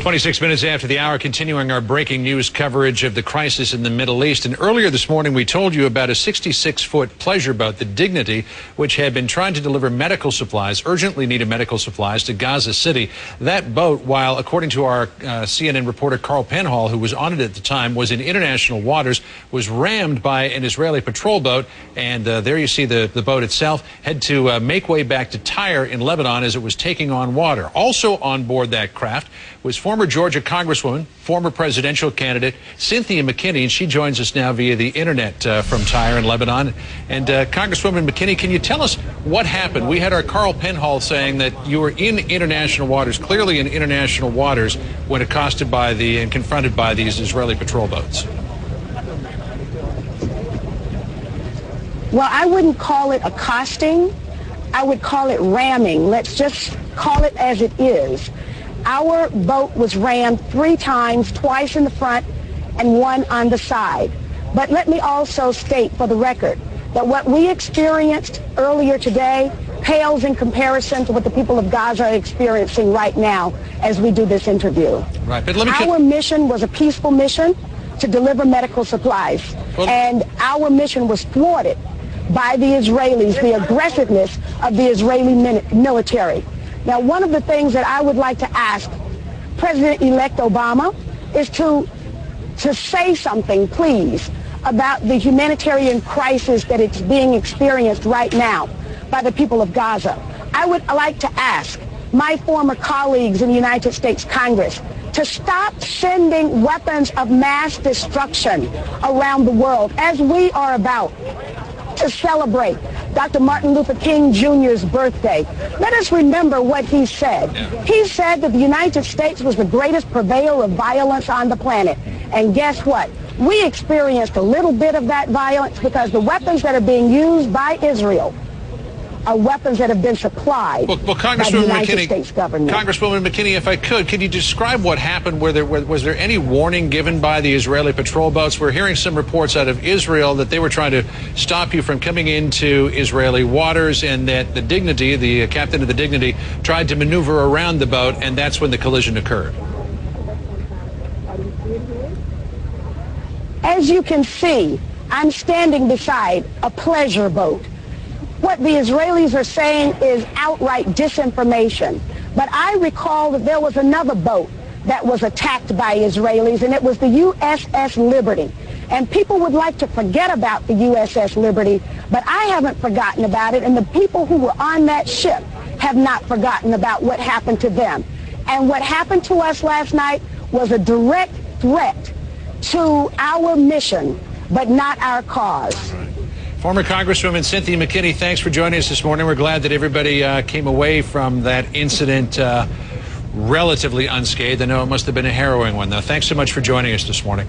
26 minutes after the hour, continuing our breaking news coverage of the crisis in the Middle East. And earlier this morning, we told you about a 66-foot pleasure boat, the Dignity, which had been trying to deliver medical supplies, urgently needed medical supplies to Gaza City. That boat, while according to our CNN reporter Carl Penhall, who was on it at the time, was in international waters, was rammed by an Israeli patrol boat. And there you see the boat itself had to make way back to Tyre in Lebanon as it was taking on water. Also on board that craft was former Georgia Congresswoman, former presidential candidate Cynthia McKinney, and she joins us now via the internet from Tyre in Lebanon. And Congresswoman McKinney, can you tell us what happened? We had our Carl Penhall saying that you were in international waters, clearly in international waters, when accosted by and confronted by these Israeli patrol boats. Well, I wouldn't call it accosting. I would call it ramming. Let's just call it as it is. Our boat was rammed 3 times, twice in the front and 1 on the side. But let me also state for the record that what we experienced earlier today pales in comparison to what the people of Gaza are experiencing right now as we do this interview. Right, but let me Our mission was a peaceful mission to deliver medical supplies, and our mission was thwarted by the Israelis, the aggressiveness of the Israeli military. Now, one of the things that I would like to ask President-elect Obama is to say something, please, about the humanitarian crisis that is being experienced right now by the people of Gaza. I would like to ask my former colleagues in the United States Congress to stop sending weapons of mass destruction around the world, as we are about to celebrate Dr. Martin Luther King Jr.'s birthday. Let us remember what he said. He said that the United States was the greatest purveyor of violence on the planet. And guess what? We experienced a little bit of that violence because the weapons that are being used by Israel are weapons that have been supplied by the United States government. Congresswoman McKinney, if I could you describe what happened? Was there any warning given by the Israeli patrol boats? We're hearing some reports out of Israel that they were trying to stop you from coming into Israeli waters, and that the Dignity, the captain of the Dignity, tried to maneuver around the boat, and that's when the collision occurred. As you can see, I'm standing beside a pleasure boat. What the Israelis are saying is outright disinformation. But I recall that there was another boat that was attacked by Israelis, and it was the USS Liberty. And people would like to forget about the USS Liberty, but I haven't forgotten about it, and the people who were on that ship have not forgotten about what happened to them. And what happened to us last night was a direct threat to our mission, but not our cause. Former Congresswoman Cynthia McKinney, thanks for joining us this morning. We're glad that everybody came away from that incident relatively unscathed. I know it must have been a harrowing one, though. Thanks so much for joining us this morning.